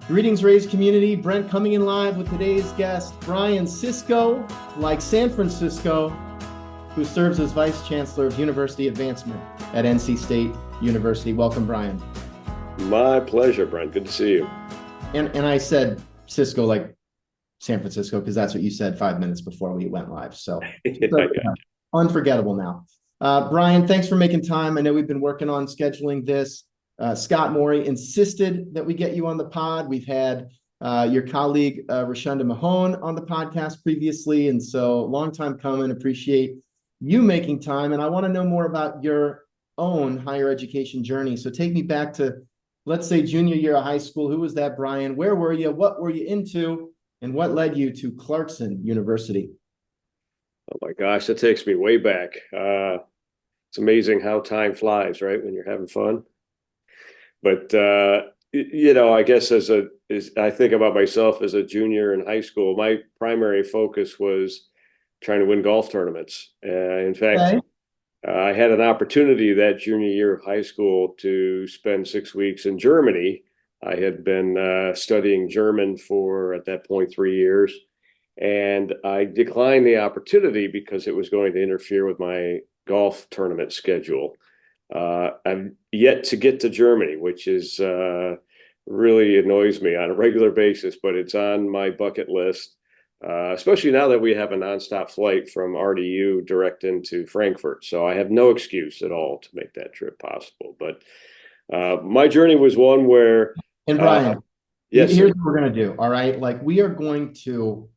Greetings, Raised community. Brent coming in live with today's guest, Brian Sischo, like San Francisco, who serves as Vice Chancellor of University Advancement at NC State University. Welcome, Brian. My pleasure, Brent. Good to see you. And I said Cisco like San Francisco because that's what you said 5 minutes before we went live. So unforgettable now. Brian, thanks for making time. I know we've been working on scheduling this. Scott Morey insisted that we get you on the pod. We've had your colleague, Rashonda Mahone, on the podcast previously. And so long time coming. Appreciate you making time. And I want to know more about your own higher education journey. So take me back to, let's say, junior year of high school. Who was that, Brian? Where were you? What were you into? And what led you to Clarkson University? Oh my gosh, that takes me way back. It's amazing how time flies, right? When you're having fun. But I guess as I think about myself as a junior in high school, my primary focus was trying to win golf tournaments. In fact, Okay. I had an opportunity that junior year of high school to spend 6 weeks in Germany. I had been studying German for, at that point, 3 years. And I declined the opportunity because it was going to interfere with my golf tournament schedule. I'm yet to get to Germany, which is really annoys me on a regular basis, but it's on my bucket list, especially now that we have a nonstop flight from RDU direct into Frankfurt. So I have no excuse at all to make that trip possible. But my journey was one where, And Brian, yes, sir. here's what we're going to do. All right. Like we are going to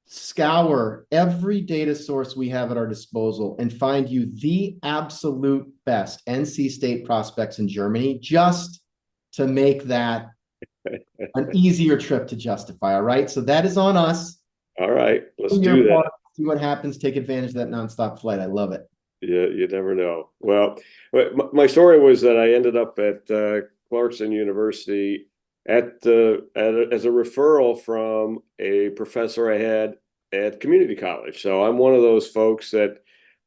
scour every data source we have at our disposal and find you the absolute best NC State prospects in Germany just to make that an easier trip to justify. All right. So that is on us. All right, let's do that. See what happens. Take advantage of that nonstop flight. I love it. Yeah, you never know. Well, my story was that I ended up at Clarkson University as a referral from a professor I had at community college. So I'm one of those folks that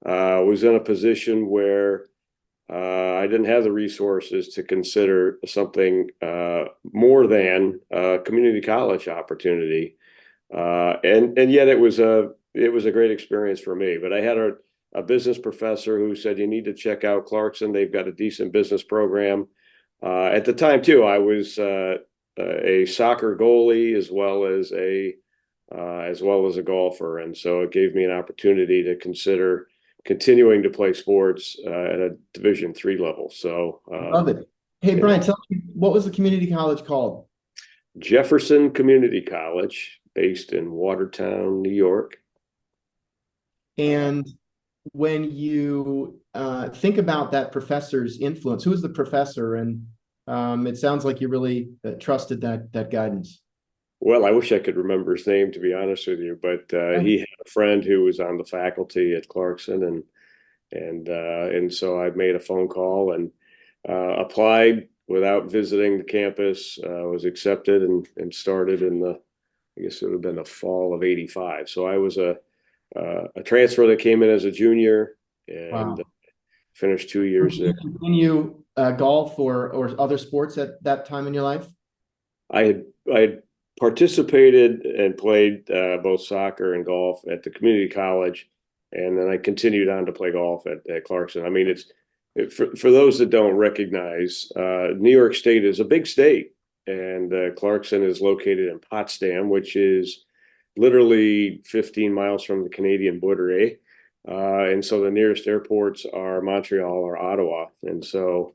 was in a position where I didn't have the resources to consider something more than a community college opportunity, and yet it was a great experience for me. But I had a business professor who said you need to check out Clarkson. They've got a decent business program. At the time, too, I was a soccer goalie as well as a golfer, and so it gave me an opportunity to consider continuing to play sports at a Division III level. So Love it. Hey, Brian, tell me, what was the community college called? Jefferson Community College, based in Watertown, New York. And when you think about that professor's influence, who was the professor? And it sounds like you really trusted that guidance. Well, I wish I could remember his name, to be honest with you, but he had a friend who was on the faculty at Clarkson, and so I made a phone call and applied without visiting the campus. Was accepted and started in I guess it would have been the fall of '85. So I was a transfer that came in as a junior and Wow. finished 2 years Did there. you continue golf or other sports at that time in your life? I had participated and played both soccer and golf at the community college, and then I continued on to play golf at Clarkson. I mean, for those that don't recognize, New York State is a big state, and Clarkson is located in Potsdam, which is literally 15 miles from the Canadian border, eh? And so the nearest airports are Montreal or Ottawa, and so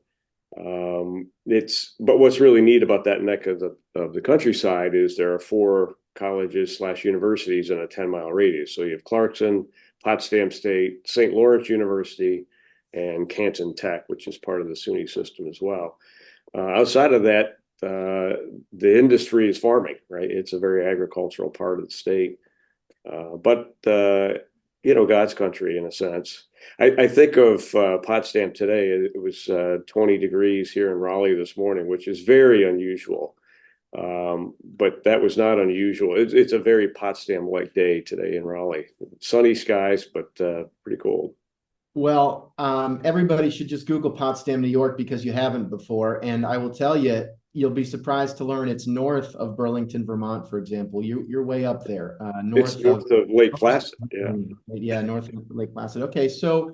but what's really neat about that neck of the countryside is there are four colleges / universities in a 10-mile radius. So you have Clarkson, Potsdam State, St. Lawrence University, and Canton Tech, which is part of the SUNY system as well. Outside of that, the industry is farming, right? It's a very agricultural part of the state, but God's country in a sense. I think of Potsdam today. It was 20 degrees here in Raleigh this morning, which is very unusual. But that was not unusual. It's a very Potsdam-like day today in Raleigh. Sunny skies, but pretty cold. Well, everybody should just Google Potsdam, New York, because you haven't before. And I will tell you, you'll be surprised to learn it's north of Burlington, Vermont, for example. You're way up there, It's north of north of Lake Placid. Yeah. yeah, north of Lake Placid. Okay, so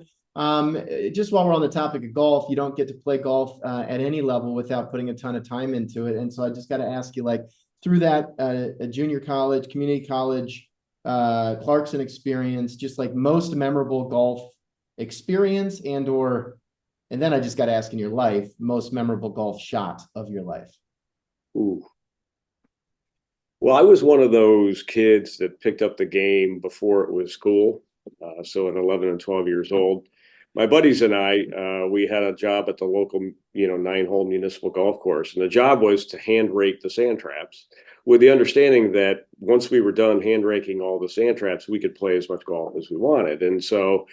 just while we're on the topic of golf, you don't get to play golf at any level without putting a ton of time into it. And so I just got to ask you, like, through that junior college, community college, Clarkson experience, just like most memorable golf experience and then I just got to ask, in your life, most memorable golf shot of your life. Ooh. Well, I was one of those kids that picked up the game before it was cool. So at 11 and 12 years old, my buddies and I, we had a job at the local, 9-hole municipal golf course. And the job was to hand rake the sand traps with the understanding that once we were done hand raking all the sand traps, we could play as much golf as we wanted. And so,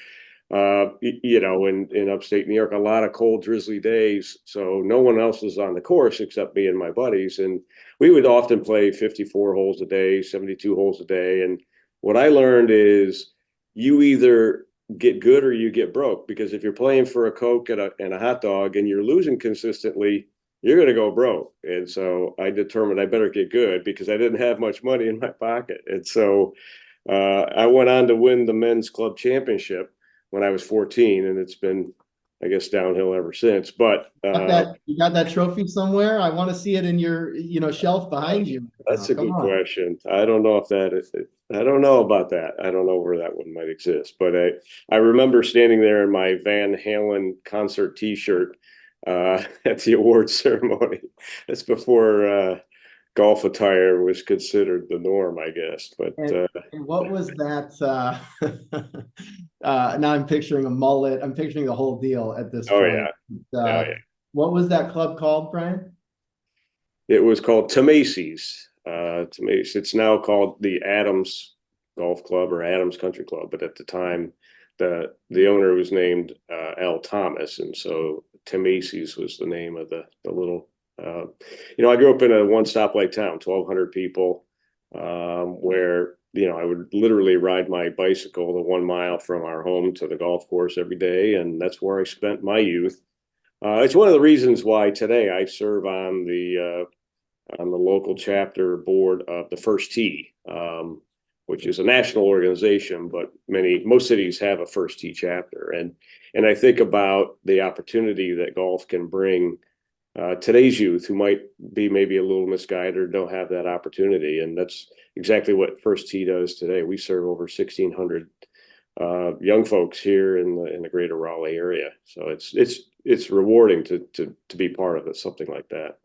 in upstate New York, a lot of cold, drizzly days. So no one else was on the course except me and my buddies. And we would often play 54 holes a day, 72 holes a day. And what I learned is you either get good or you get broke, because if you're playing for a Coke and a hot dog and you're losing consistently, you're going to go broke. And so I determined I better get good because I didn't have much money in my pocket. And so I went on to win the men's club championship when I was 14, and it's been, I guess, downhill ever since. But You got that trophy somewhere? I want to see it in your, shelf behind you. That's a good question. I don't know if that is. I don't know about that. I don't know where that one might exist. But I remember standing there in my Van Halen concert T-shirt at the awards ceremony. That's before golf attire was considered the norm, I guess. But and what was that? Now I'm picturing a mullet. I'm picturing the whole deal at this oh point. yeah. What was that club called, Brian? It was called Tamaces. It's now called the Adams Golf Club or Adams Country Club, but at the time, the owner was named Al Thomas, and so Tamaces was the name of the little. I grew up in a one stoplight town, 1,200 people, where I would literally ride my bicycle the 1 mile from our home to the golf course every day, and that's where I spent my youth. It's one of the reasons why today I serve on the local chapter board of the First Tee, which is a national organization, but most cities have a First Tee chapter, and I think about the opportunity that golf can bring today's youth who might be maybe a little misguided or don't have that opportunity, and that's exactly what First Tee does today. We serve over 1,600 young folks here in the greater Raleigh area, so it's rewarding to be part of it, something like that.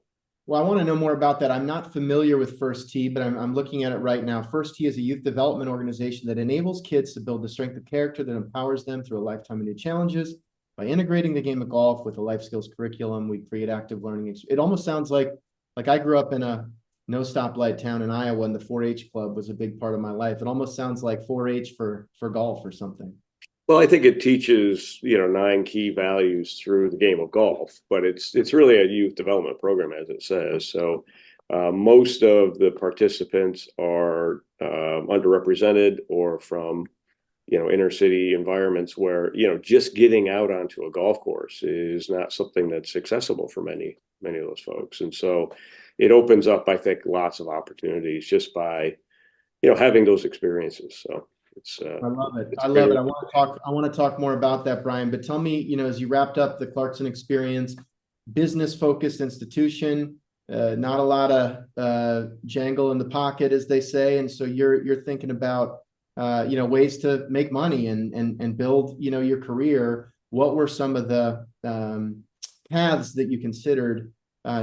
Well, I want to know more about that. I'm not familiar with First Tee, but I'm looking at it right now. First Tee is a youth development organization that enables kids to build the strength of character that empowers them through a lifetime of new challenges. By integrating the game of golf with a life skills curriculum, we create active learning. It almost sounds like I grew up in a no stoplight town in Iowa, and the 4-H club was a big part of my life. It almost sounds like 4-H for golf or something. Well, I think it teaches 9 key values through the game of golf, but it's really a youth development program, as it says. So most of the participants are underrepresented or from inner city environments where just getting out onto a golf course is not something that's accessible for many of those folks, and so it opens up, I think, lots of opportunities just by having those experiences. So I love it. I love it. I want to talk more about that, Brian. But tell me, as you wrapped up the Clarkson experience, business focused institution, not a lot of jangle in the pocket, as they say, and so you're thinking about ways to make money and build your career. What were some of the paths that you considered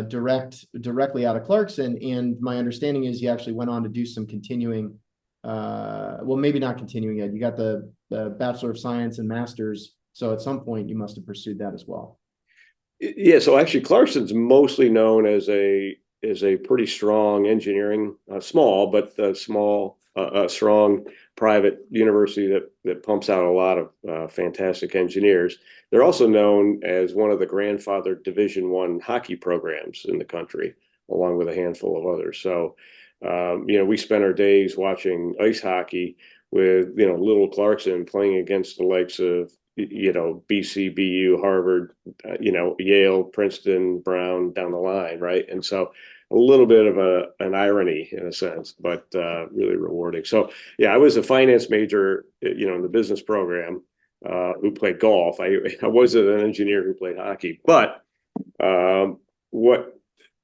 directly out of Clarkson? And my understanding is you actually went on to do some continuing. Well, maybe not continuing yet. You got the Bachelor of Science and Master's. So at some point you must have pursued that as well. Yeah. So actually Clarkson's mostly known as a pretty strong engineering, small, but strong private university that pumps out a lot of fantastic engineers. They're also known as one of the grandfathered Division I hockey programs in the country, along with a handful of others. So we spent our days watching ice hockey with little Clarkson playing against the likes of BC, BU, Harvard, Yale, Princeton, Brown down the line, right? And so a little bit of an irony in a sense, but really rewarding. So yeah, I was a finance major, in the business program, who played golf. I wasn't an engineer who played hockey, but what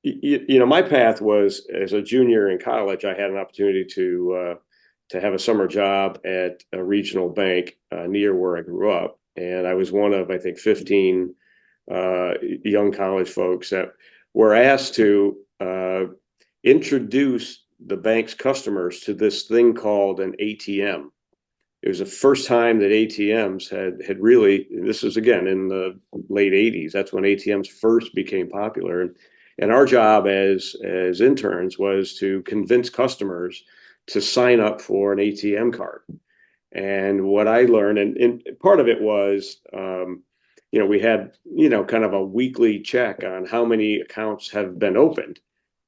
my path was as a junior in college. I had an opportunity to have a summer job at a regional bank near where I grew up, and I was one of, I think, 15 young college folks that were asked to introduce the bank's customers to this thing called an ATM. It was the first time that ATMs had really, this was again in the late 80s. That's when ATMs first became popular. And our job as interns was to convince customers to sign up for an ATM card. And what I learned, and part of it was, we had, kind of a weekly check on how many accounts have been opened.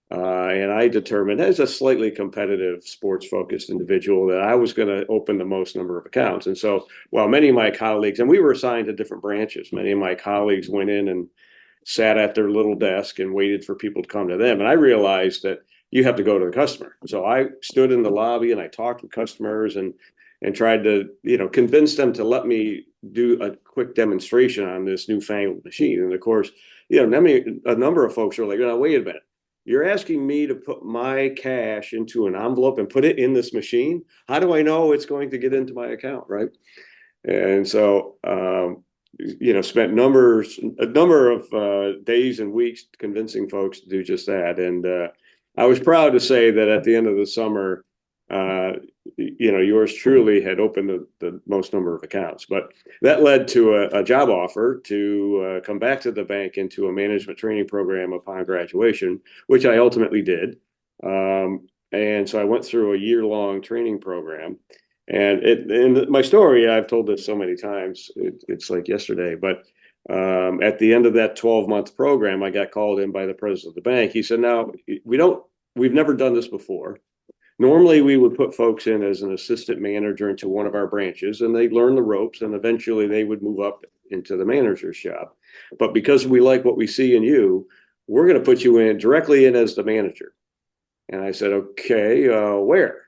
And I determined, as a slightly competitive, sports-focused individual, that I was going to open the most number of accounts. And so, while many of my colleagues, and we were assigned to different branches, many of my colleagues went in and sat at their little desk and waited for people to come to them. And I realized that you have to go to the customer. So I stood in the lobby and I talked with customers and tried to, convince them to let me do a quick demonstration on this newfangled machine. And of course, a number of folks are like, "Oh, wait a minute. You're asking me to put my cash into an envelope and put it in this machine? How do I know it's going to get into my account?" Right. And so, spent a number of days and weeks convincing folks to do just that. And I was proud to say that at the end of the summer, yours truly had opened the most number of accounts. But that led to a job offer to come back to the bank into a management training program upon graduation, which I ultimately did. And so I went through a year-long training program. And in my story, I've told this so many times, it's like yesterday, but at the end of that 12-month program, I got called in by the president of the bank. He said, "Now, we've never done this before. Normally, we would put folks in as an assistant manager into one of our branches, and they'd learn the ropes, and eventually they would move up into the manager's job. But because we like what we see in you, we're going to put you directly in as the manager." And I said, "Okay, where?"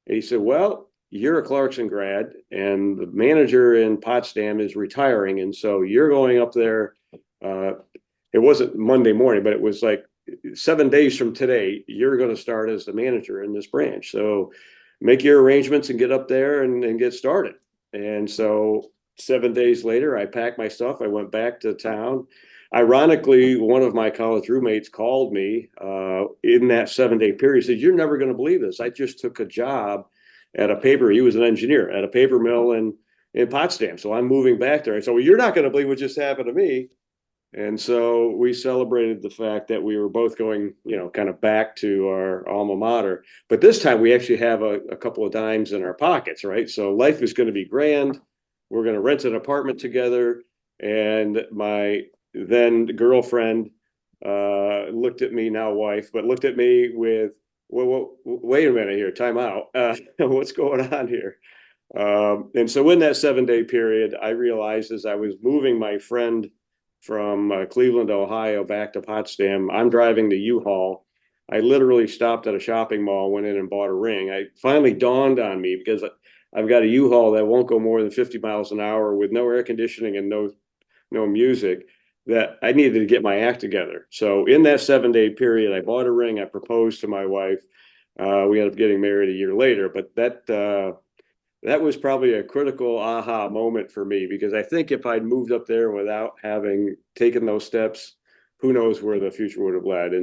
And he said, "Well, you're a Clarkson grad, and the manager in Potsdam is retiring, and so you're going up there." It wasn't Monday morning, but it was like 7 days from today, you're going to start as the manager in this branch. So make your arrangements and get up there and get started. And so 7 days later, I packed my stuff. I went back to town. Ironically, one of my college roommates called me in that 7 day period. He said, "You're never going to believe this. I just took a job at a paper." He was an engineer at a paper mill in Potsdam. So I'm moving back there. I said, "Well, you're not going to believe what just happened to me." And so we celebrated the fact that we were both going, kind of back to our alma mater. But this time we actually have a couple of dimes in our pockets, right? So life is going to be grand. We're going to rent an apartment together. And my then girlfriend looked at me, now wife, but looked at me with, "Well, wait a minute here, time out. What's going on here?" And so in that 7 day period, I realized as I was moving my friend from Cleveland, Ohio, back to Potsdam, I'm driving the U-Haul. I literally stopped at a shopping mall, went in and bought a ring. It finally dawned on me, because I've got a U-Haul that won't go more than 50 miles an hour with no air conditioning and no music, that I needed to get my act together. So in that 7 day period, I bought a ring. I proposed to my wife. We ended up getting married a year later, but that was probably a critical aha moment for me, because I think if I'd moved up there without having taken those steps, who knows where the future would have led.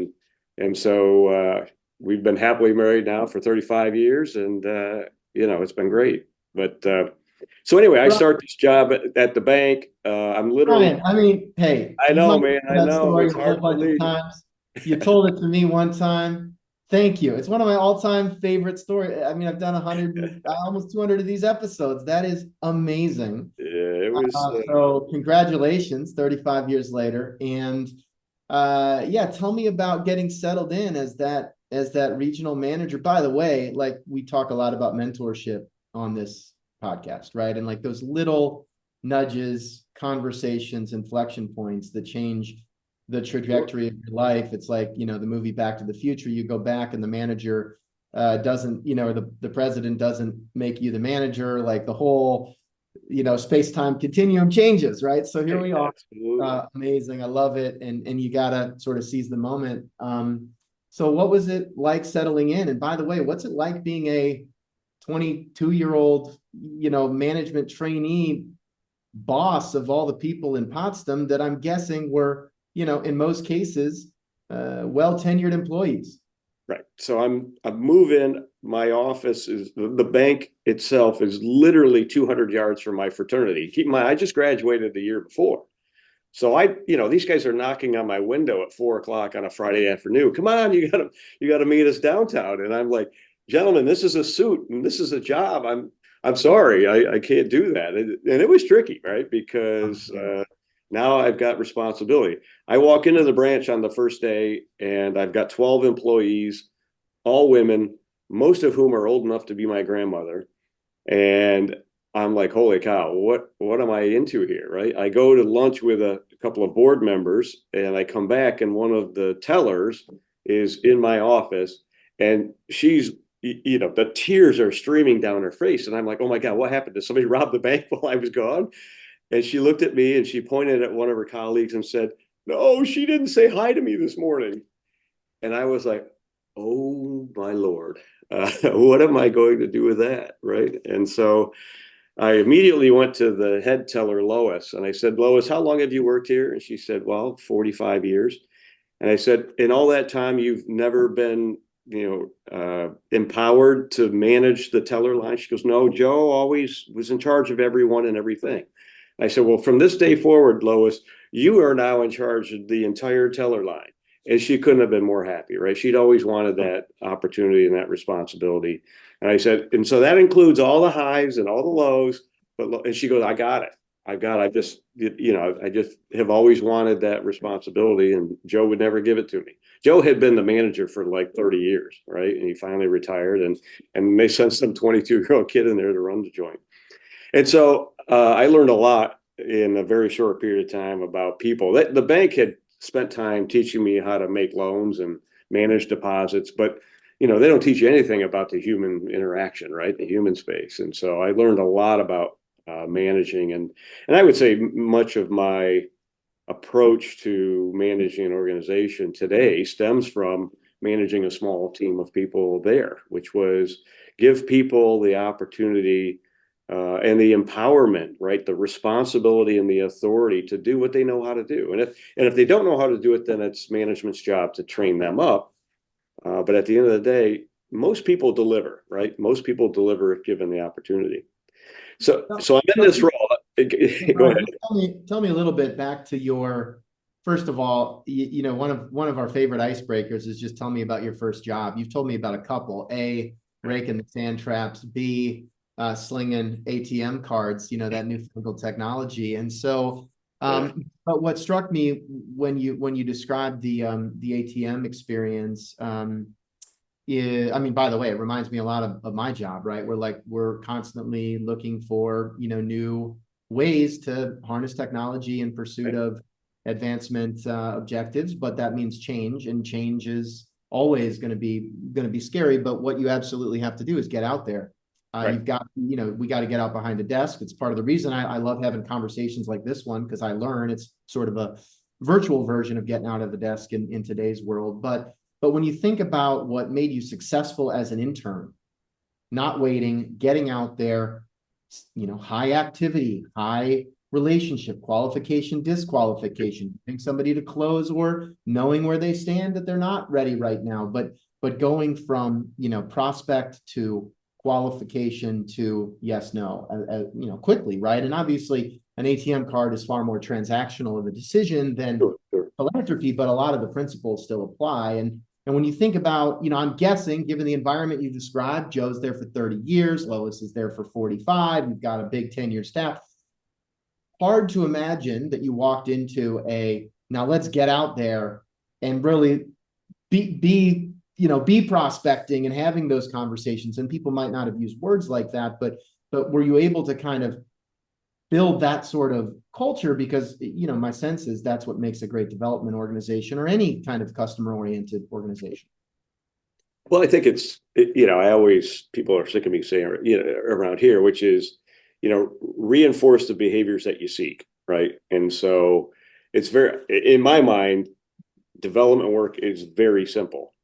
And so we've been happily married now for 35 years, and it's been great. But so anyway, I start this job at the bank. I'm literally. Ryan, I mean, hey, I you know, might man. have I that know story it's a whole hard to bunch of believe. times. You told it to me one time. Thank you. It's one of my all-time favorite stories. I mean, I've done almost 200 of these episodes. That is amazing. Yeah, it was. So congratulations, 35 years later. And yeah, tell me about getting settled in as that regional manager. By the way, like, we talk a lot about mentorship on this podcast, right? And like those little nudges, conversations, inflection points that change the trajectory of your life. It's like, the movie Back to the Future, you go back and the manager doesn't, or the president doesn't make you the manager, like the whole, space-time continuum changes, right? So here we are. Amazing. I love it. And you got to sort of seize the moment. So what was it like settling in? And by the way, what's it like being a 22-year-old, management trainee boss of all the people in Potsdam that I'm guessing were, in most cases, well-tenured employees? Right. So I'm moving. My office is the bank itself is literally 200 yards from my fraternity. Keep in mind, I just graduated the year before. So these guys are knocking on my window at 4 o'clock on a Friday afternoon. Come on, you gotta meet us downtown. And I'm like, gentlemen, this is a suit and this is a job. I'm sorry, I can't do that. And it was tricky, right? Because now I've got responsibility. I walk into the branch on the first day and I've got 12 employees, all women, most of whom are old enough to be my grandmother. And I'm like, holy cow, what am I into here, right? I go to lunch with a couple of board members and I come back and one of the tellers is in my office and she's, the tears are streaming down her face. And I'm like, oh my God, what happened? Did somebody rob the bank while I was gone? And she looked at me and she pointed at one of her colleagues and said, no, she didn't say hi to me this morning. And I was like, oh my Lord, what am I going to do with that, right? And so I immediately went to the head teller, Lois, and I said, Lois, how long have you worked here? And she said, well, 45 years. And I said, in all that time, you've never been, empowered to manage the teller line? She goes, no, Joe always was in charge of everyone and everything. I said, well, from this day forward, Lois, you are now in charge of the entire teller line. And she couldn't have been more happy, right? She'd always wanted that opportunity and that responsibility. And I said, and so that includes all the highs and all the lows. And she goes, I got it. I just have always wanted that responsibility. And Joe would never give it to me. Joe had been the manager for like 30 years, right? And he finally retired and they sent some 22-year-old kid in there to run the joint. And so I learned a lot in a very short period of time about people. The bank had spent time teaching me how to make loans and manage deposits, but they don't teach you anything about the human interaction, right? The human space. And so I learned a lot about managing, and I would say much of my approach to managing an organization today stems from managing a small team of people there, which was give people the opportunity and the empowerment, right? The responsibility and the authority to do what they know how to do. And if they don't know how to do it, then it's management's job to train them up. But at the end of the day, most people deliver, right? Most people deliver if given the opportunity. So I'm in this role. Go ahead. Tell me a little bit back to your, first of all, one of our favorite icebreakers is just tell me about your first job. You've told me about a couple. A, raking the sand traps. B, slinging ATM cards, that newfangled technology. And so, but what struck me when you described the ATM experience, by the way, it reminds me a lot of my job, right? We're constantly looking for, new ways to harness technology in pursuit of advancement objectives, but that means change, and change is always going to be scary. But what you absolutely have to do is get out there. You've got, we got to get out behind the desk. It's part of the reason I love having conversations like this one, because I learn. It's sort of a virtual version of getting out of the desk in today's world. But when you think about what made you successful as an intern, not waiting, getting out there, high activity, high relationship, qualification, disqualification, getting somebody to close, or knowing where they stand that they're not ready right now, but going from, prospect to qualification to yes, no, quickly, right? And obviously an ATM card is far more transactional of a decision than philanthropy, but a lot of the principles still apply. And when you think about, I'm guessing, given the environment you described, Joe's there for 30 years, Lois is there for 45, you've got a big 10-year staff. Hard to imagine that you walked into now let's get out there and really be prospecting and having those conversations. And people might not have used words like that, but were you able to kind of build that sort of culture, because my sense is that's what makes a great development organization or any kind of customer oriented organization. Well, I think I always, people are sick of me saying, around here, which is, reinforce the behaviors that you seek, right? And so it's in my mind, development work is very simple.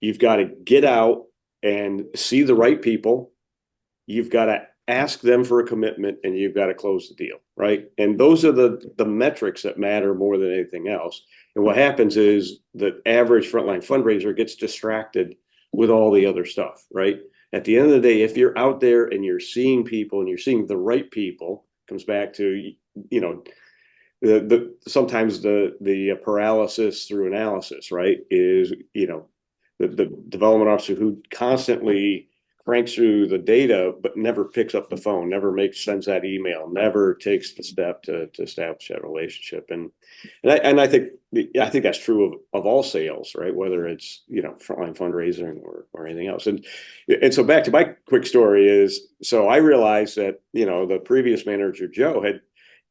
You've got to get out and see the right people. You've got to ask them for a commitment, and you've got to close the deal, right? And those are the metrics that matter more than anything else. And what happens is the average frontline fundraiser gets distracted with all the other stuff, right? At the end of the day, if you're out there and you're seeing people and you're seeing the right people, comes back to, sometimes the paralysis through analysis, right? Is, the development officer who constantly cranks through the data, but never picks up the phone, never sends that email, never takes the step to establish that relationship. And I think that's true of all sales, right? Whether it's, frontline fundraising or anything else. And so back to my quick story is, so I realized that, the previous manager, Joe,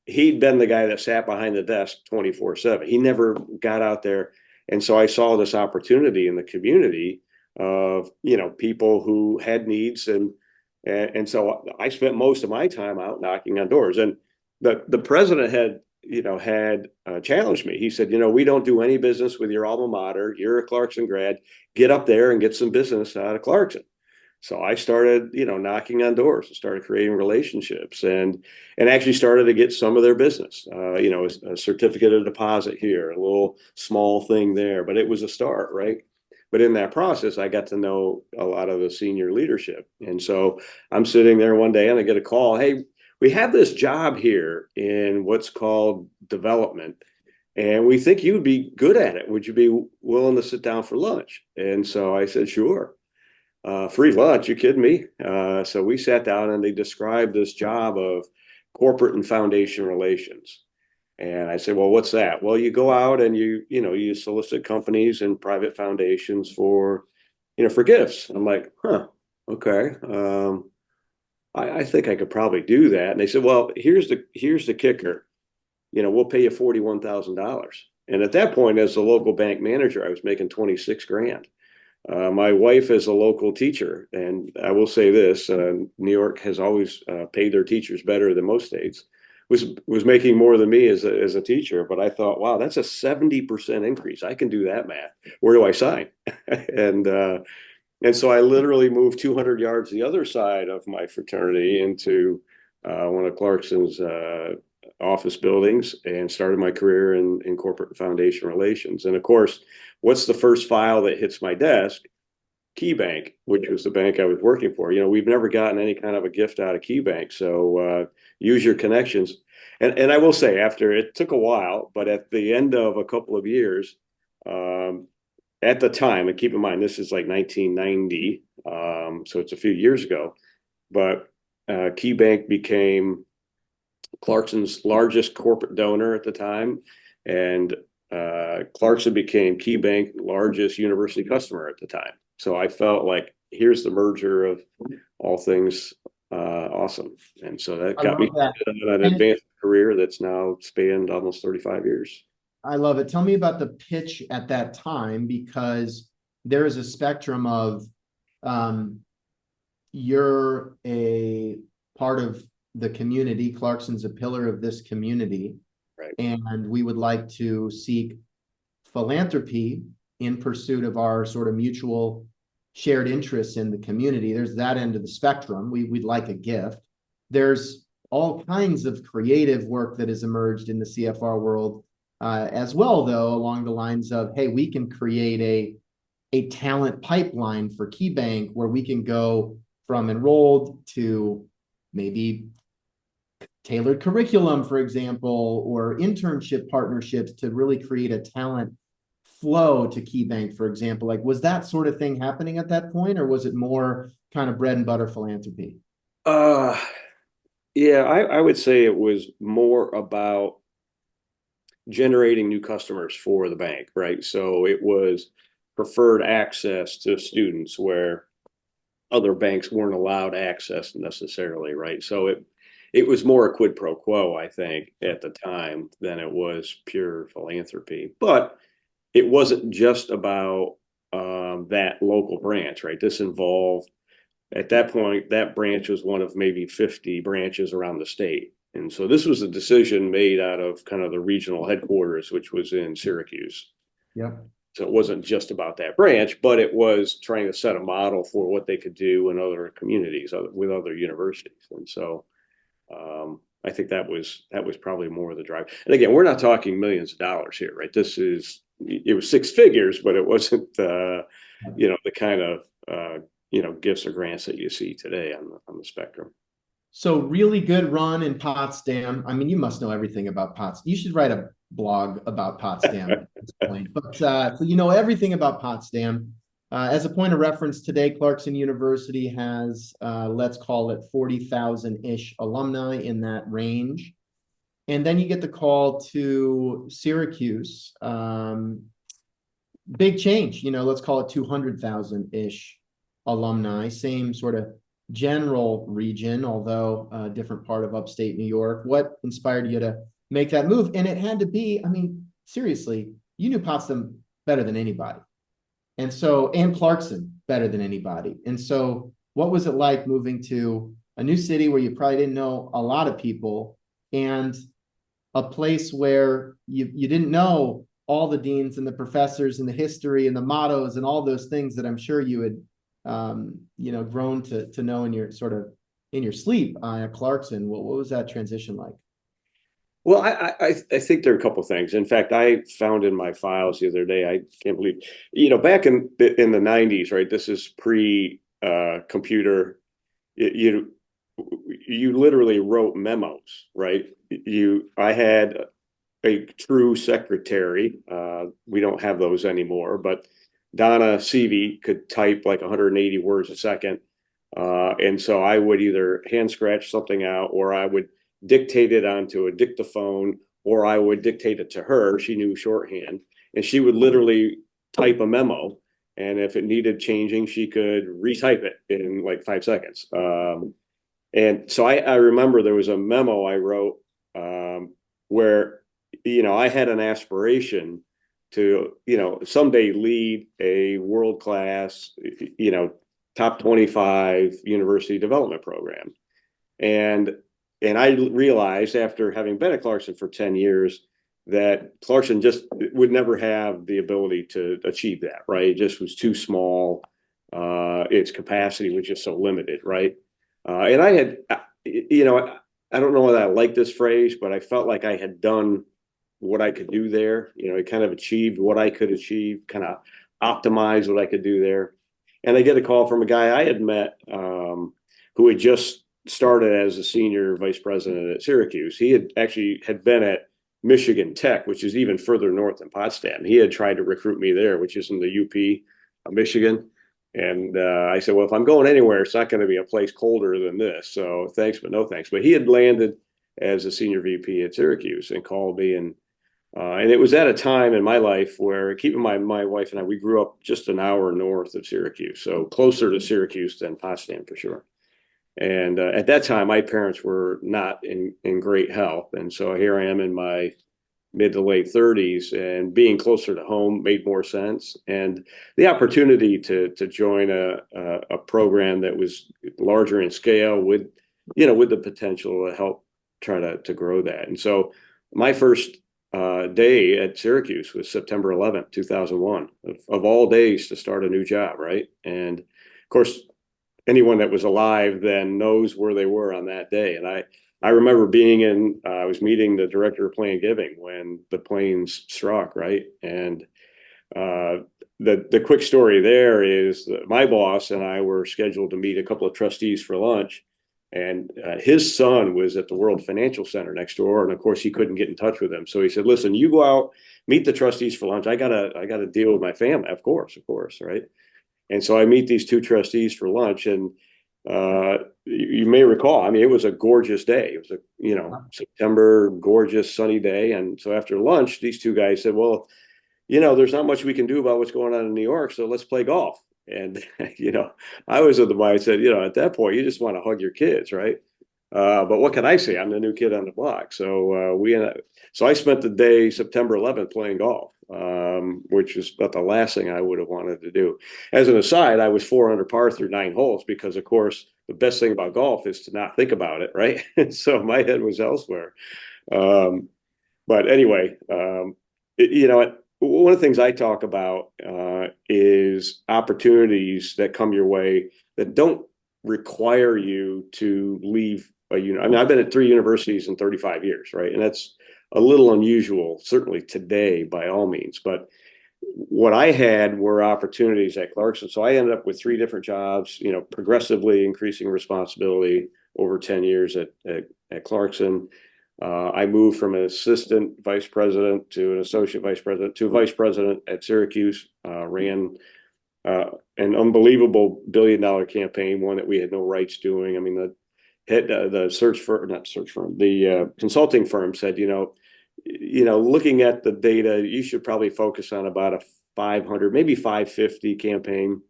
he'd been the guy that sat behind the desk 24/7. He never got out there. And so I saw this opportunity in the community of, people who had needs. And so I spent most of my time out knocking on doors. And the president had challenged me. He said, we don't do any business with your alma mater. You're a Clarkson grad. Get up there and get some business out of Clarkson. So I started, knocking on doors and started creating relationships and actually started to get some of their business, a certificate of deposit here, a little small thing there, but it was a start, right? But in that process, I got to know a lot of the senior leadership. And so I'm sitting there one day and I get a call. Hey, we have this job here in what's called development, and we think you would be good at it. Would you be willing to sit down for lunch? And so I said, sure. Free lunch, you kidding me? So we sat down and they described this job of corporate and foundation relations. And I said, well, what's that? Well, you go out and you solicit companies and private foundations for gifts. I'm like, huh, okay. I think I could probably do that. And they said, well, here's the kicker. We'll pay you $41,000. And at that point, as a local bank manager, I was making 26 grand. My wife is a local teacher, and I will say this: New York has always paid their teachers better than most states. Was making more than me as a teacher, but I thought, wow, that's a 70% increase. I can do that math. Where do I sign? and so I literally moved 200 yards the other side of my fraternity into one of Clarkson's office buildings and started my career in corporate foundation relations. And of course, what's the first file that hits my desk? KeyBank, which was the bank I was working for. We've never gotten any kind of a gift out of KeyBank, so use your connections. And I will say, after it took a while, but at the end of a couple of years, at the time, and keep in mind this is like 1990, so it's a few years ago, but KeyBank became Clarkson's largest corporate donor at the time, and Clarkson became KeyBank largest university customer at the time. So I felt like here's the merger of all things awesome. And so that got me an advanced career that's now spanned almost 35 years. I love it. Tell me about the pitch at that time, because there is a spectrum of you're a part of the community. Clarkson's a pillar of this community. Right. And we would like to seek philanthropy in pursuit of our sort of mutual shared interests in the community. There's that end of the spectrum. We'd like a gift. There's all kinds of creative work that has emerged in the CFR world as well, though, along the lines of, hey, we can create a talent pipeline for KeyBank where we can go from enrolled to maybe tailored curriculum, for example, or internship partnerships to really create a talent flow to KeyBank, for example. Like, was that sort of thing happening at that point, or was it more kind of bread and butter philanthropy? Yeah, I would say it was more about generating new customers for the bank, right? So it was preferred access to students where other banks weren't allowed access necessarily, right? So it was more a quid pro quo, I think, at the time than it was pure philanthropy. But it wasn't just about that local branch, right? This involved, at that point, that branch was one of maybe 50 branches around the state. And so this was a decision made out of kind of the regional headquarters, which was in Syracuse. Yep. So it wasn't just about that branch, but it was trying to set a model for what they could do in other communities with other universities. And so I think that was probably more of the drive. And again, we're not talking millions of dollars here, right? It was six figures, but it wasn't the kind of gifts or grants that you see today on the spectrum. So really good run in Potsdam. I mean, you must know everything about Potsdam. You should write a blog about Potsdam at this point. But so you know everything about Potsdam. As a point of reference, today Clarkson University has, let's call it 40,000-ish alumni in that range. And then you get the call to Syracuse. Big change, let's call it 200,000-ish alumni, same sort of general region, although a different part of upstate New York. What inspired you to make that move? And it had to be, I mean, seriously, you knew Potsdam better than anybody. And Clarkson better than anybody. And so what was it like moving to a new city where you probably didn't know a lot of people, and a place where you didn't know all the deans and the professors and the history and the mottos and all those things that I'm sure you had grown to know in your sleep at Clarkson? What was that transition like? Well, I think there are a couple of things. In fact, I found in my files the other day, I can't believe, back in the 90s, right? This is pre computer. You literally wrote memos, right? I had a true secretary. We don't have those anymore, but Donna Seavey could type like 180 words a second. And so I would either hand scratch something out, or I would dictate it onto a dictaphone, or I would dictate it to her. She knew shorthand, and she would literally type a memo. And if it needed changing, she could retype it in like 5 seconds. And so I remember there was a memo I wrote where, I had an aspiration to, someday lead a world-class, top 25 university development program. And I realized, after having been at Clarkson for 10 years, that Clarkson just would never have the ability to achieve that, right? It just was too small. Its capacity was just so limited, right? And I had, I don't know whether I like this phrase, but I felt like I had done what I could do there. I kind of achieved what I could achieve, kind of optimized what I could do there. And I get a call from a guy I had met who had just started as a senior vice president at Syracuse. He had actually been at Michigan Tech, which is even further north than Potsdam. He had tried to recruit me there, which is in the UP of Michigan. And I said, well, if I'm going anywhere, it's not going to be a place colder than this. So thanks, but no thanks. But he had landed as a senior VP at Syracuse and called me. And it was at a time in my life where, keep in mind, my wife and I, we grew up just an hour north of Syracuse, so closer to Syracuse than Potsdam for sure. And at that time, my parents were not in great health. And so here I am in my mid to late 30s, and being closer to home made more sense. And the opportunity to join a program that was larger in scale with the potential to help try to grow that. And so my first day at Syracuse was September 11th, 2001, of all days to start a new job, right? And of course, anyone that was alive then knows where they were on that day. And I remember being I was meeting the director of plan giving when the planes struck, right? And the quick story there is that my boss and I were scheduled to meet a couple of trustees for lunch, and his son was at the World Financial Center next door, and of course he couldn't get in touch with him. So he said, "Listen, you go out, meet the trustees for lunch. I gotta deal with my family." Of course, right? And so I meet these two trustees for lunch, and you may recall, I mean, it was a gorgeous day. It was September, gorgeous sunny day. And so after lunch, these two guys said, "Well, there's not much we can do about what's going on in New York, so let's play golf." And I was of the mindset, at that point, you just want to hug your kids, right? But what can I say? I'm the new kid on the block. So I spent the day September 11th playing golf, which is about the last thing I would have wanted to do. As an aside, I was 4 under par through 9 holes because, of course, the best thing about golf is to not think about it, right? So my head was elsewhere. Um, but anyway, one of the things I talk about is opportunities that come your way that don't require you to leave I mean, I've been at 3 universities in 35 years, right? And that's a little unusual, certainly today, by all means. But what I had were opportunities at Clarkson. So I ended up with 3 different jobs, progressively increasing responsibility over 10 years at Clarkson. I moved from an assistant vice president to an associate vice president to a vice president at Syracuse, ran an unbelievable $1 billion campaign, one that we had no rights doing. I mean, the consulting firm said, looking at the data, you should probably focus on about a 500, maybe 550 campaign.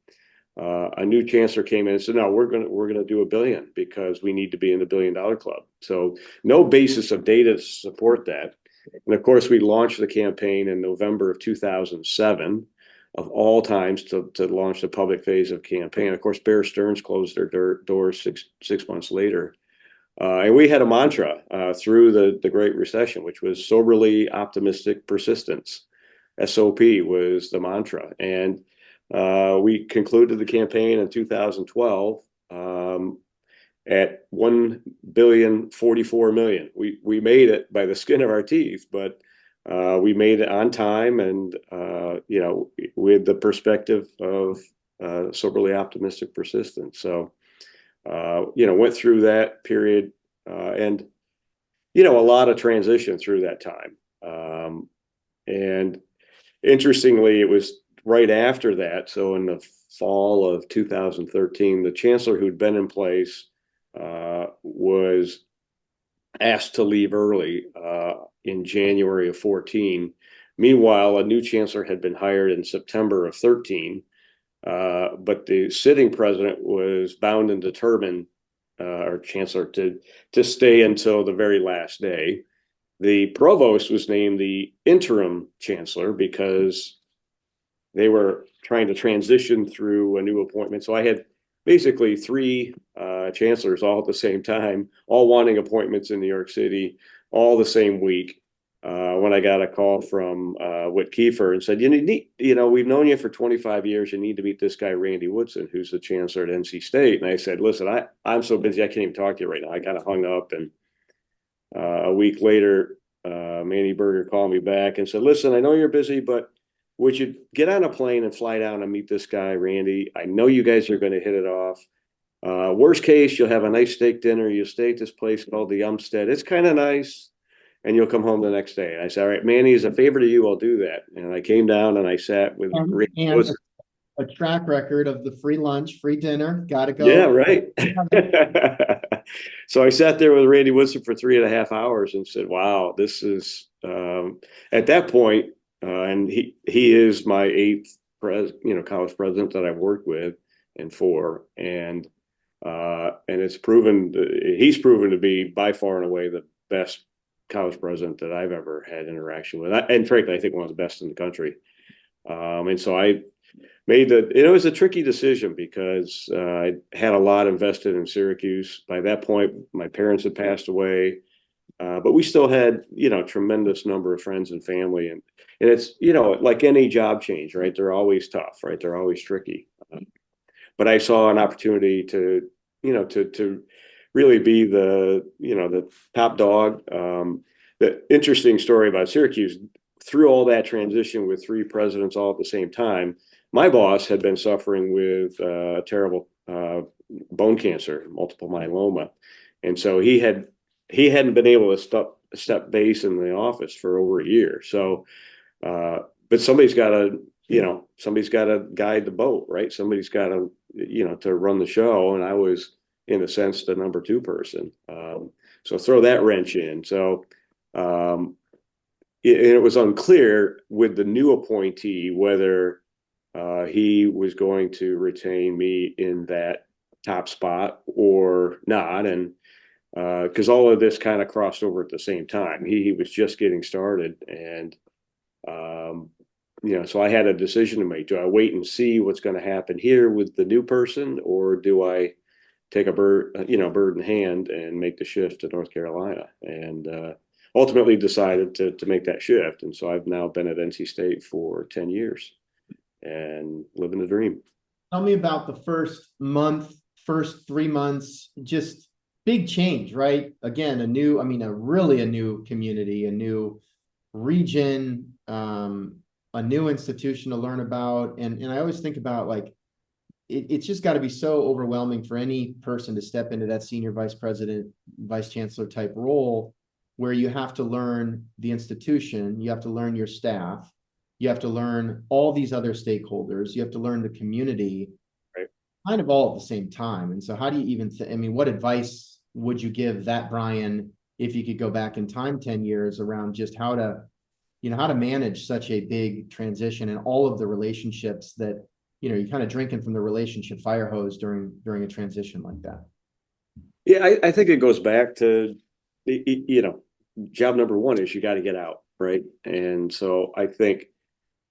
A new chancellor came in and said, "No, we're gonna do $1 billion because we need to be in the $1 billion club." So no basis of data to support that. And of course, we launched the campaign in November of 2007, of all times to launch the public phase of campaign. Of course, Bear Stearns closed their doors six months later. And we had a mantra through the Great Recession, which was soberly optimistic persistence. SOP was the mantra. And we concluded the campaign in 2012 at 1,044,000,000. We made it by the skin of our teeth, but we made it on time and with the perspective of soberly optimistic persistence. So went through that period and a lot of transition through that time. And interestingly, it was right after that. So in the fall of 2013, the chancellor who'd been in place was asked to leave early in January of 14. Meanwhile, a new chancellor had been hired in September of 13. But the sitting president was bound and determined, or chancellor, to stay until the very last day. The provost was named the interim chancellor because they were trying to transition through a new appointment. So I had basically 3 chancellors all at the same time, all wanting appointments in New York City, all the same week. When I got a call from Whit Kiefer and said, we've known you for 25 years. You need to meet this guy, Randy Woodson, who's the chancellor at NC State. And I said, listen, I'm so busy, I can't even talk to you right now. I kind of hung up. And a week later, Manny Berger called me back and said, listen, I know you're busy, but would you get on a plane and fly down and meet this guy, Randy? I know you guys are going to hit it off. Worst case, you'll have a nice steak dinner. You'll stay at this place called the Umstead. It's kind of nice. And you'll come home the next day. And I said, all right, Manny, as a favor to you, I'll do that. And I came down and I sat with and a track record of the free lunch, free dinner, gotta go. Yeah, right. So I sat there with Randy Woodson for 3.5 hours and said, wow, this is at that point, and he is my 8th college president that I've worked with and for. And he's proven to be by far and away the best college president that I've ever had interaction with. And frankly, I think one of the best in the country. And so I made it was a tricky decision because I had a lot invested in Syracuse. By that point, my parents had passed away, but we still had, tremendous number of friends and family. And it's, like any job change, right? They're always tough, right? They're always tricky. But I saw an opportunity to really be the top dog. The interesting story about Syracuse, through all that transition with 3 presidents all at the same time, my boss had been suffering with terrible bone cancer, multiple myeloma. And so he hadn't been able to step base in the office for over a year. So, but somebody's got to guide the boat, right? Somebody's got to, to run the show. And I was, in a sense, the number 2 person. So throw that wrench in. So it was unclear with the new appointee whether he was going to retain me in that top spot or not. And because all of this kind of crossed over at the same time. He was just getting started, and so I had a decision to make. Do I wait and see what's going to happen here with the new person, or do I take a bird in hand and make the shift to North Carolina? And ultimately decided to make that shift. And so I've now been at NC State for 10 years and living the dream. Tell me about the first month, first 3 months, just big change, right? Again, a new community, a new region, a new institution to learn about. And I always think about like, it's just got to be so overwhelming for any person to step into that senior vice president, vice chancellor type role, where you have to learn the institution, you have to learn your staff, you have to learn all these other stakeholders, you have to learn the community, Right. kind of all at the same time. And so how do you even, what advice would you give that Brian, if you could go back in time 10 years, around just how to manage such a big transition and all of the relationships that, you're kind of drinking from the relationship fire hose during a transition like that? Yeah, I think it goes back to, job number one is you got to get out, right? And so I think,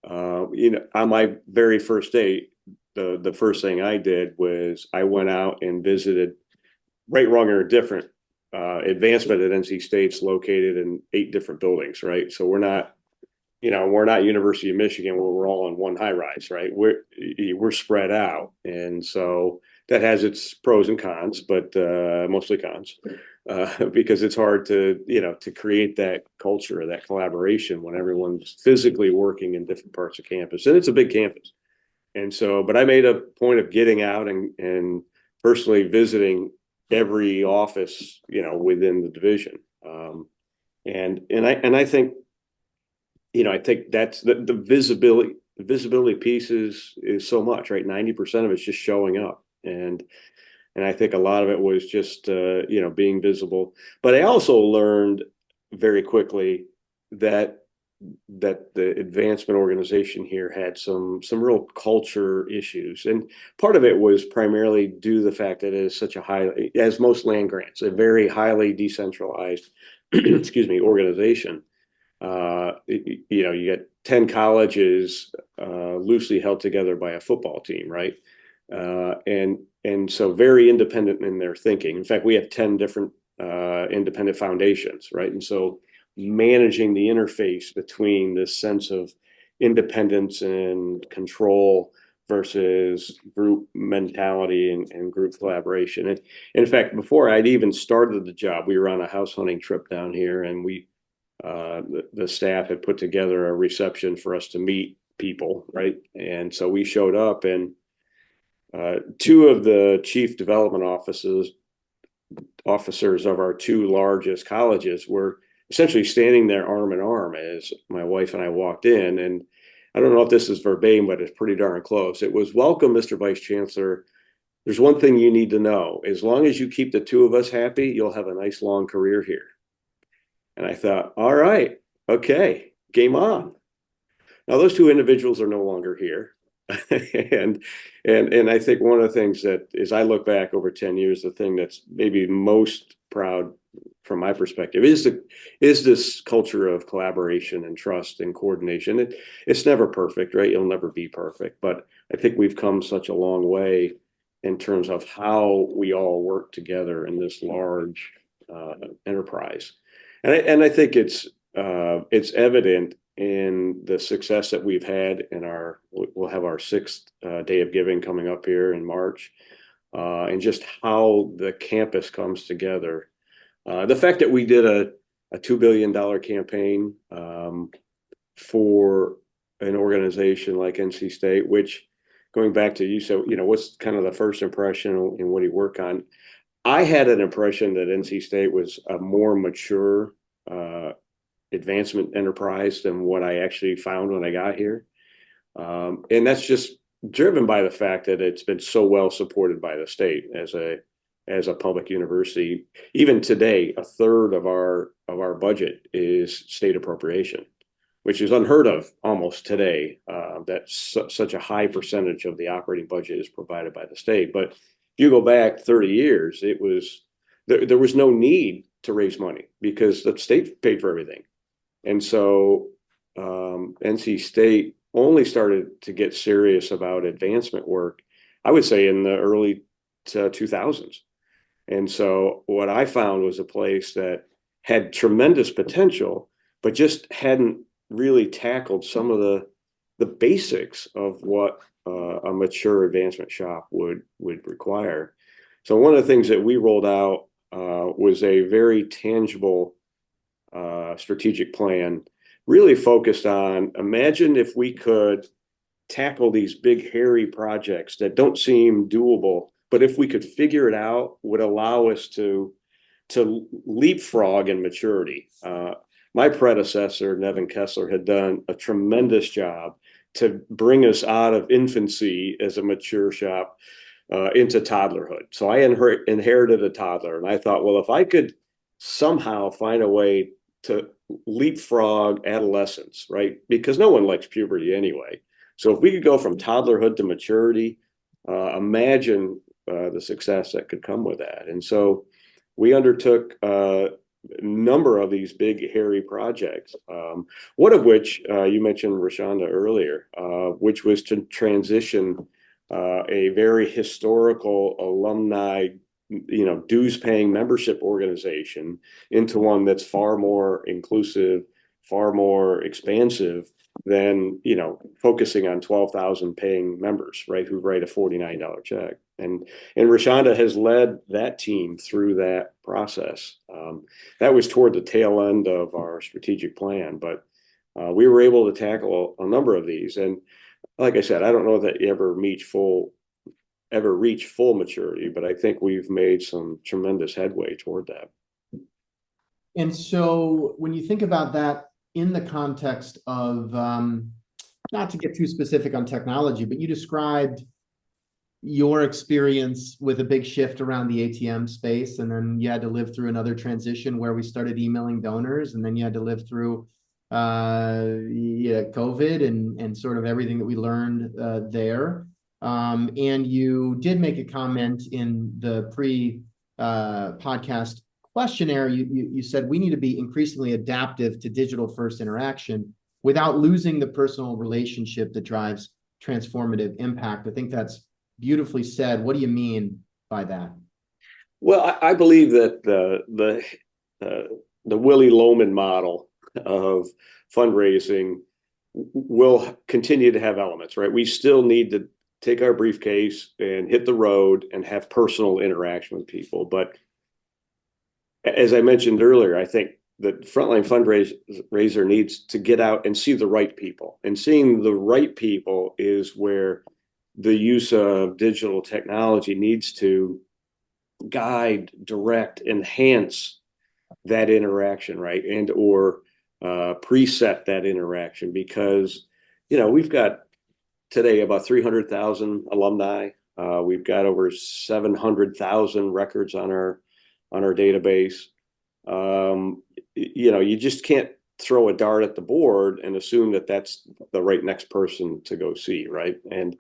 on my very first day, the first thing I did was I went out and visited, right, wrong, or different, advancement at NC State's located in 8 different buildings, right? So we're not University of Michigan where we're all in one high rise, right? We're spread out. And so that has its pros and cons, but mostly cons, because it's hard to create that culture, that collaboration when everyone's physically working in different parts of campus. And it's a big campus. And so, but I made a point of getting out and personally visiting every office, within the division. I think, I think that's the visibility. The visibility piece is so much, right? 90% of it's just showing up, and I think a lot of it was just being visible. But I also learned very quickly that the advancement organization here had some real culture issues, and part of it was primarily due to the fact that it is such a as most land grants, a very highly decentralized, organization. You get 10 colleges loosely held together by a football team, right? And so very independent in their thinking. In fact, we have 10 different independent foundations, right? And so managing the interface between this sense of independence and control versus group mentality and group collaboration. And in fact, before I'd even started the job, we were on a house hunting trip down here, and the staff had put together a reception for us to meet people, right? And so we showed up, and 2 of the chief development officers of our 2 largest colleges were essentially standing there arm in arm as my wife and I walked in. And I don't know if this is verbatim, but it's pretty darn close. It was, "Welcome, Mr. Vice Chancellor. There's one thing you need to know. As long as you keep the 2 of us happy, you'll have a nice long career here." And I thought, all right, okay, game on. Now those 2 individuals are no longer here. and I think one of the things that, as I look back over 10 years, the thing that's maybe most proud from my perspective is this culture of collaboration and trust and coordination. It's never perfect, right? You'll never be perfect, but I think we've come such a long way in terms of how we all work together in this large enterprise. And I think it's evident in the success that we've had we'll have our 6th day of giving coming up here in March, and just how the campus comes together. The fact that we did a $2 billion campaign for an organization like NC State, which, going back to you said, what's kind of the first impression and what do you work on? I had an impression that NC State was a more mature advancement enterprise than what I actually found when I got here. And that's just driven by the fact that it's been so well supported by the state as a public university. Even today, a third of our budget is state appropriation, which is unheard of almost today. That's such a high percentage of the operating budget is provided by the state. But if you go back 30 years, it was there was no need to raise money because the state paid for everything. And so NC State only started to get serious about advancement work, I would say, in the early 2000s. And so what I found was a place that had tremendous potential, but just hadn't really tackled some of the basics of what a mature advancement shop would require. So one of the things that we rolled out was a very tangible strategic plan, really focused on, imagine if we could tackle these big hairy projects that don't seem doable, but if we could figure it out, would allow us to leapfrog in maturity. My predecessor, Nevin Kessler, had done a tremendous job to bring us out of infancy as a mature shop into toddlerhood. So I inherited a toddler, and I thought, well, if I could somehow find a way to leapfrog adolescence, right? Because no one likes puberty anyway. So if we could go from toddlerhood to maturity, imagine the success that could come with that. And so we undertook a number of these big, hairy projects, one of which you mentioned, Rashonda, earlier, which was to transition a very historical alumni, dues-paying membership organization into one that's far more inclusive, far more expansive than, focusing on 12,000 paying members, right, who write a $49 check. And Rashonda has led that team through that process. That was toward the tail end of our strategic plan, but we were able to tackle a number of these. And like I said, I don't know that you ever reach full maturity, but I think we've made some tremendous headway toward that. And so when you think about that in the context of, not to get too specific on technology, but you described your experience with a big shift around the ATM space, and then you had to live through another transition where we started emailing donors, and then you had to live through COVID and sort of everything that we learned there. And you did make a comment in the pre-podcast questionnaire. You said we need to be increasingly adaptive to digital first interaction without losing the personal relationship that drives transformative impact. I think that's beautifully said. What do you mean by that? Well, I believe that the Willy Loman model of fundraising will continue to have elements, right? We still need to take our briefcase and hit the road and have personal interaction with people. But as I mentioned earlier, I think the frontline fundraiser needs to get out and see the right people. And seeing the right people is where the use of digital technology needs to guide, direct, enhance that interaction, right? And or preset that interaction, because, we've got today about 300,000 alumni. We've got over 700,000 records on our database. You just can't throw a dart at the board and assume that that's the right next person to go see, right? And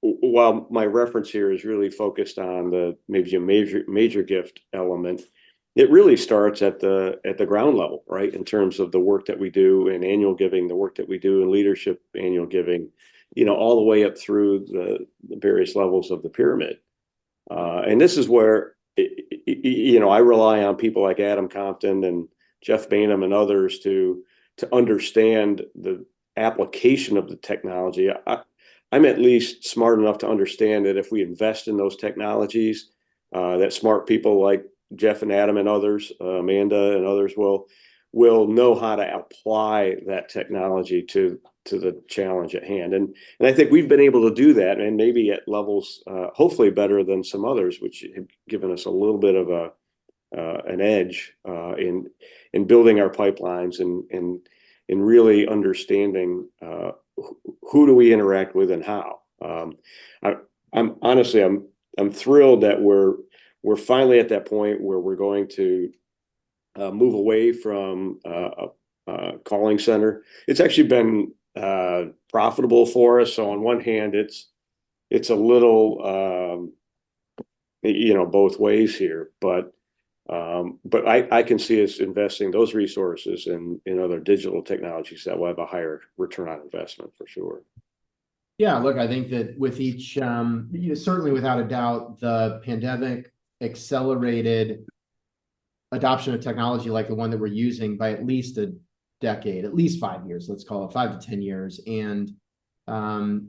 while my reference here is really focused on the maybe a major gift element, it really starts at the ground level, right? In terms of the work that we do in annual giving, the work that we do in leadership annual giving, all the way up through the various levels of the pyramid. And this is where, I rely on people like Adam Compton and Jeff Bainham and others to understand the application of the technology. I'm at least smart enough to understand that if we invest in those technologies, that smart people like Jeff and Adam and others, Amanda and others will know how to apply that technology to the challenge at hand. And I think we've been able to do that, and maybe at levels hopefully better than some others, which have given us a little bit of an edge in building our pipelines and in really understanding who do we interact with and how. I'm honestly thrilled that we're finally at that point where we're going to move away from a calling center. It's actually been profitable for us. So on one hand, it's a little both ways here. But I can see us investing those resources in other digital technologies that will have a higher return on investment for sure. Yeah, look, I think that with each, certainly without a doubt, the pandemic accelerated adoption of technology like the one that we're using by at least a decade, at least 5 years, let's call it 5 to 10 years. And I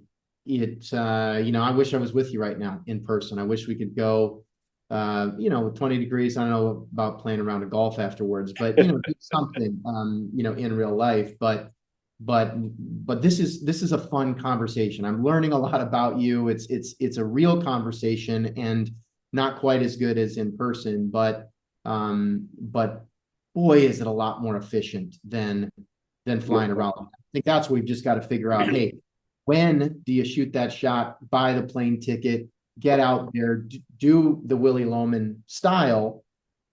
wish I was with you right now in person. I wish we could go, 20 degrees. I don't know about playing around a golf afterwards, but do something, in real life. But this is a fun conversation. I'm learning a lot about you. It's a real conversation and not quite as good as in person, but boy, is it a lot more efficient than flying around. I think that's what we've just got to figure out. Hey, when do you shoot that shot, buy the plane ticket, get out there, do the Willy Loman style?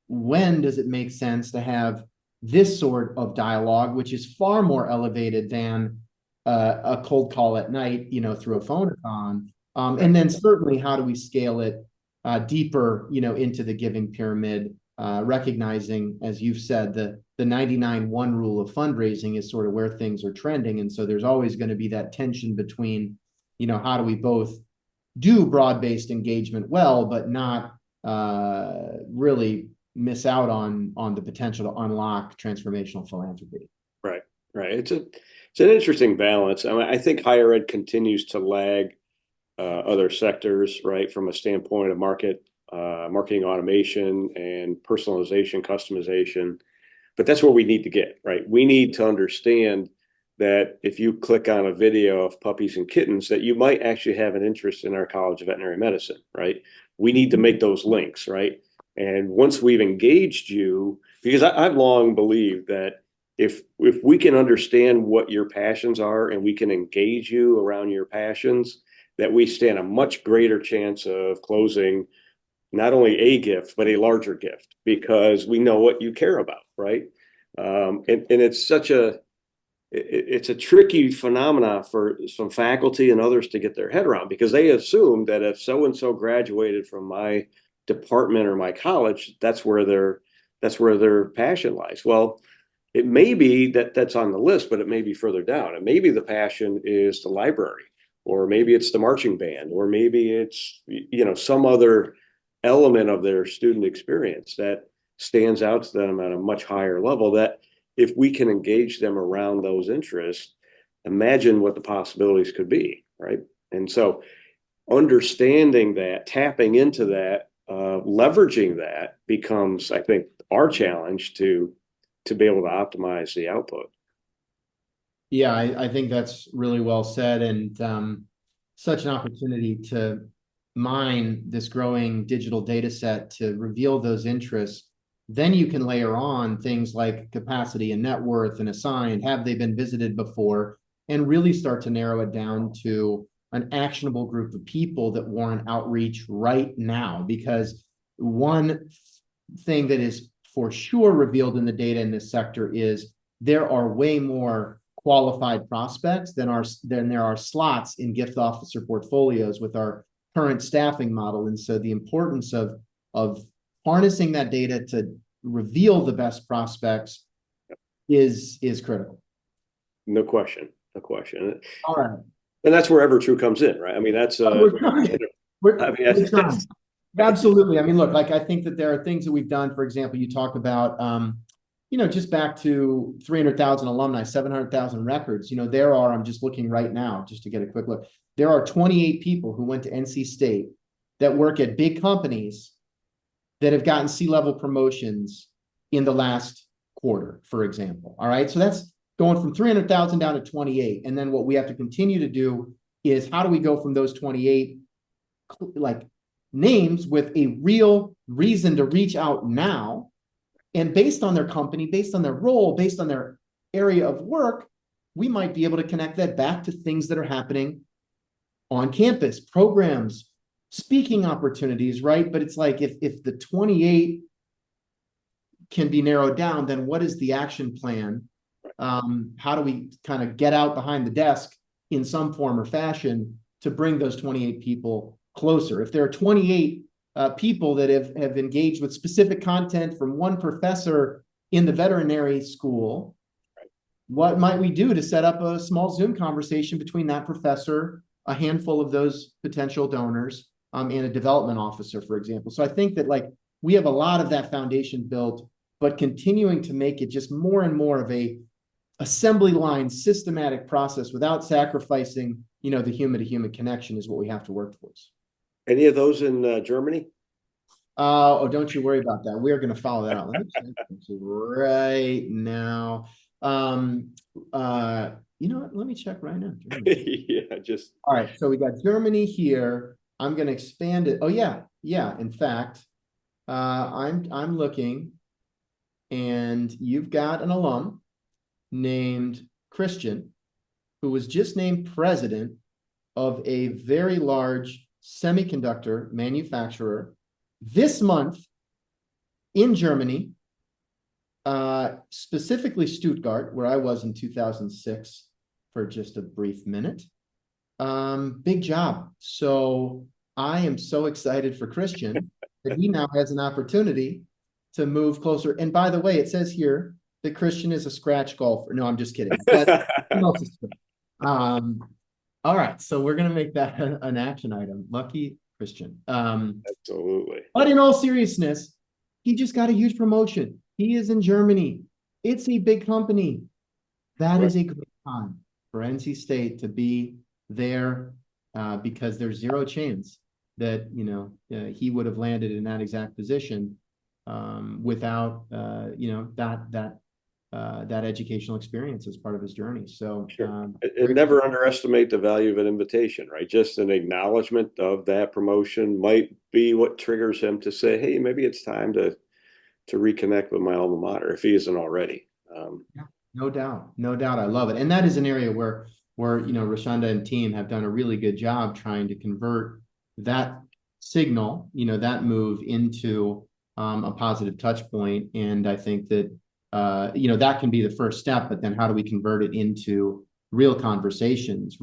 When does it make sense to have this sort of dialogue, which is far more elevated than a cold call at night, through a phone-a-thon? And then certainly, how do we scale it deeper, into the giving pyramid, recognizing, as you've said, the 99-1 rule of fundraising is sort of where things are trending. And so there's always going to be that tension between, how do we both do broad-based engagement well, but not really miss out on the potential to unlock transformational philanthropy. Right. It's an interesting balance. I mean, I think higher ed continues to lag other sectors, right, from a standpoint of marketing automation and personalization, customization. But that's where we need to get, right? We need to understand that if you click on a video of puppies and kittens, that you might actually have an interest in our College of Veterinary Medicine, right? We need to make those links, right? And once we've engaged you, because I've long believed that if we can understand what your passions are and we can engage you around your passions, that we stand a much greater chance of closing not only a gift, but a larger gift, because we know what you care about, right? And it's it's a tricky phenomena for some faculty and others to get their head around, because they assume that if so-and-so graduated from my department or my college, that's where their passion lies. Well, it may be that that's on the list, but it may be further down. And maybe the passion is the library, or maybe it's the marching band, or maybe it's, some other element of their student experience that stands out to them at a much higher level, that if we can engage them around those interests, imagine what the possibilities could be, right? And so understanding that, tapping into that, leveraging that becomes, I think, our challenge to be able to optimize the output. Yeah, I think that's really well said, and such an opportunity to mine this growing digital data set to reveal those interests. Then you can layer on things like capacity and net worth and assigned, have they been visited before, and really start to narrow it down to an actionable group of people that warrant outreach right now. Because one thing that is for sure revealed in the data in this sector is there are way more qualified prospects than there are slots in gift officer portfolios with our current staffing model. And so the importance of harnessing that data to reveal the best prospects is critical. No question. All right. And that's where EverTrue comes in, right? I mean, that's we're trying. Absolutely. I mean, look, like, I think that there are things that we've done. For example, you talk about just back to 300,000 alumni, 700,000 records. I'm just looking right now just to get a quick look. There are 28 people who went to NC State that work at big companies that have gotten C-level promotions in the last quarter, for example. All right. So that's going from 300,000 down to 28. And then what we have to continue to do is, how do we go from those 28 names with a real reason to reach out now? And based on their company, based on their role, based on their area of work, we might be able to connect that back to things that are happening on campus, programs, speaking opportunities, right? But it's like, if the 28 can be narrowed down, then what is the action plan? How do we kind of get out behind the desk in some form or fashion to bring those 28 people closer? If there are 28 people that have engaged with specific content from one professor in the veterinary school. What might we do to set up a small Zoom conversation between that professor, a handful of those potential donors, and a development officer, for example? So I think that like we have a lot of that foundation built, but continuing to make it just more and more of a assembly line systematic process without sacrificing, the human to human connection is what we have to work towards. Any of those in Germany? Oh, don't you worry about that. We're going to follow that out. Let me check right now. You know what? Let me check right now. Yeah, just all right. So we got Germany here. I'm going to expand it. Oh yeah, yeah. In fact, I'm looking, and you've got an alum named Christian, who was just named president of a very large semiconductor manufacturer this month in Germany, specifically Stuttgart, where I was in 2006 for just a brief minute. Big job. So I am so excited for Christian that he now has an opportunity to move closer. And by the way, it says here that Christian is a scratch golfer. No, I'm just kidding. But all right, so we're going to make that an action item. Lucky Christian. Absolutely. But in all seriousness, he just got a huge promotion. He is in Germany. It's a big company. That is a great time for NC State to be there, because there's zero chance that he would have landed in that exact position without that educational experience as part of his journey. So sure. And never underestimate the value of an invitation, right? Just an acknowledgement of that promotion might be what triggers him to say, hey, maybe it's time to reconnect with my alma mater if he isn't already. Yeah, no doubt. I love it. And that is an area where Rashonda and team have done a really good job trying to convert that signal, that move into a positive touch point. And I think that that can be the first step, but then how do we convert it into real conversations,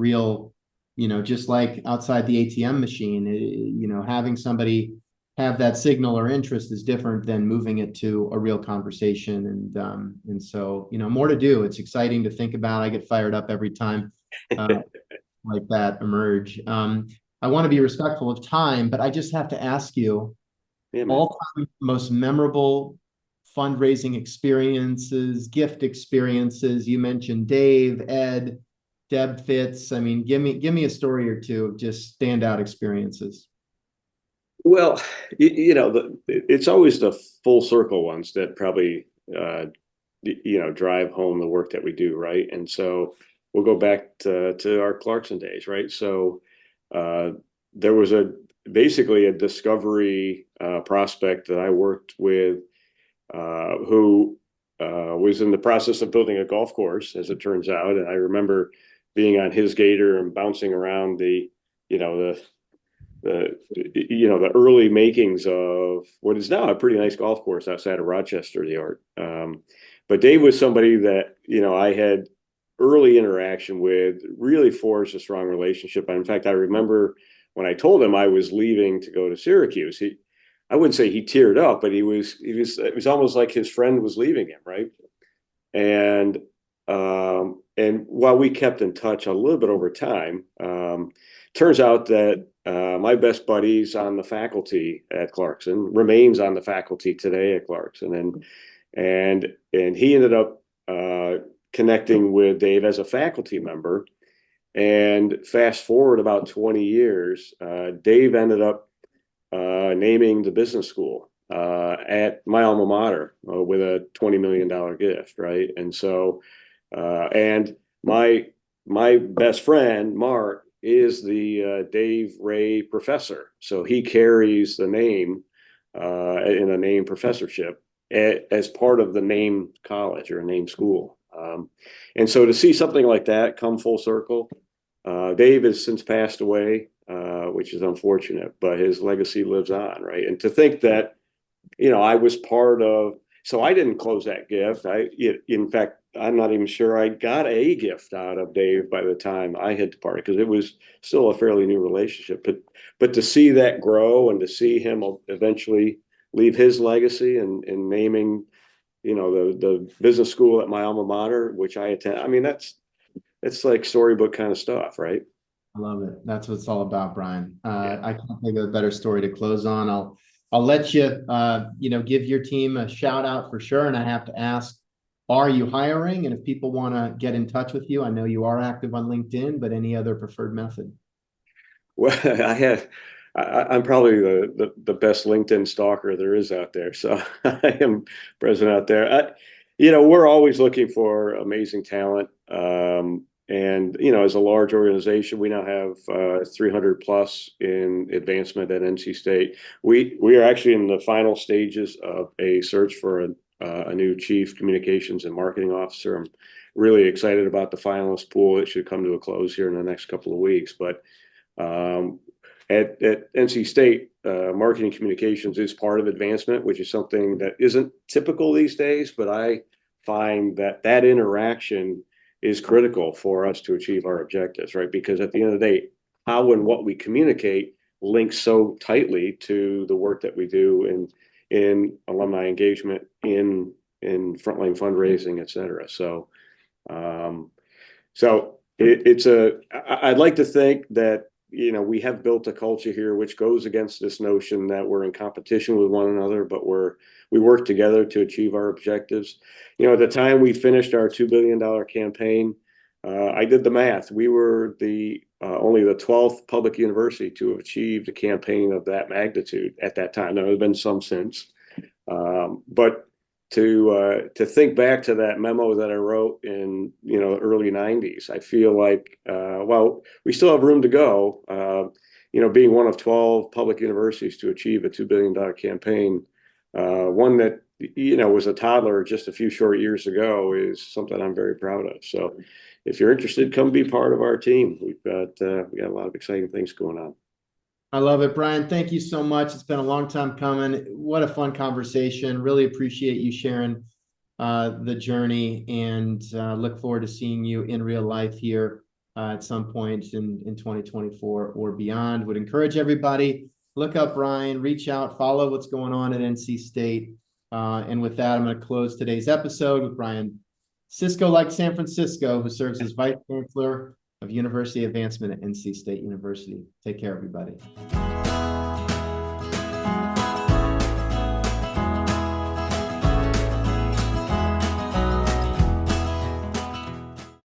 just like outside the ATM machine, having somebody have that signal or interest is different than moving it to a real conversation. And so, more to do. It's exciting to think about. I get fired up every time like that emerge. I want to be respectful of time, but I just have to ask you, all-time most memorable fundraising experiences, gift experiences. You mentioned Dave, Ed, Deb Fitz. I mean, give me a story or two of just standout experiences. Well, it's always the full circle ones that probably drive home the work that we do, right? And so we'll go back to our Clarkson days, right? So there was basically a discovery prospect that I worked with, who was in the process of building a golf course, as it turns out. And I remember being on his gator and bouncing around the early makings of what is now a pretty nice golf course outside of Rochester, New York. But Dave was somebody that, I had early interaction with, really forged a strong relationship. And in fact, I remember when I told him I was leaving to go to Syracuse, I wouldn't say he teared up, but it was almost like his friend was leaving him, right? And while we kept in touch a little bit over time, turns out that my best buddy's on the faculty at Clarkson, remains on the faculty today at Clarkson, and he ended up connecting with Dave as a faculty member. And fast forward about 20 years, Dave ended up naming the business school at my alma mater with a $20 million gift, right? And so, and my best friend, Mark, is the Dave Ray professor. So he carries the name in a name professorship as part of the name college or a name school. And so to see something like that come full circle, Dave has since passed away, which is unfortunate, but his legacy lives on, right? And to think that, I was part of, so I didn't close that gift. In fact, I'm not even sure I got a gift out of Dave by the time I had departed, because it was still a fairly new relationship. But to see that grow and to see him eventually leave his legacy and naming, the business school at my alma mater, which I attend. I mean, it's like storybook kind of stuff, right? I love it. That's what it's all about, Brian. Yeah. I can't think of a better story to close on. I'll let you give your team a shout out for sure. And I have to ask, are you hiring? And if people want to get in touch with you, I know you are active on LinkedIn, but any other preferred method? Well, I'm probably the best LinkedIn stalker there is out there. So I am present out there. We're always looking for amazing talent. And as a large organization, we now have 300 plus in advancement at NC State. We are actually in the final stages of a search for a new chief communications and marketing officer. I'm really excited about the finalist pool. It should come to a close here in the next couple of weeks. But at NC State, marketing communications is part of advancement, which is something that isn't typical these days. But I find that interaction is critical for us to achieve our objectives, right? Because at the end of the day, how and what we communicate links so tightly to the work that we do in alumni engagement, in frontline fundraising, et cetera. So, I'd like to think that, we have built a culture here which goes against this notion that we're in competition with one another, but we work together to achieve our objectives. At the time we finished our $2 billion campaign, I did the math. We were only the 12th public university to have achieved a campaign of that magnitude at that time. There have been some since, but to think back to that memo that I wrote in early 90s, I feel like we still have room to go. Being one of 12 public universities to achieve a $2 billion campaign, one that was a toddler just a few short years ago, is something I'm very proud of. So if you're interested, come be part of our team. We got a lot of exciting things going on. I love it, Brian. Thank you so much. It's been a long time coming. What a fun conversation. Really appreciate you sharing the journey, and look forward to seeing you in real life here at some point in 2024 or beyond. Would encourage everybody, look up Brian, reach out, follow what's going on at NC State. And with that, I'm going to close today's episode with Brian Sischo, like San Francisco, who serves as Vice Chancellor of University Advancement at NC State University. Take care, everybody.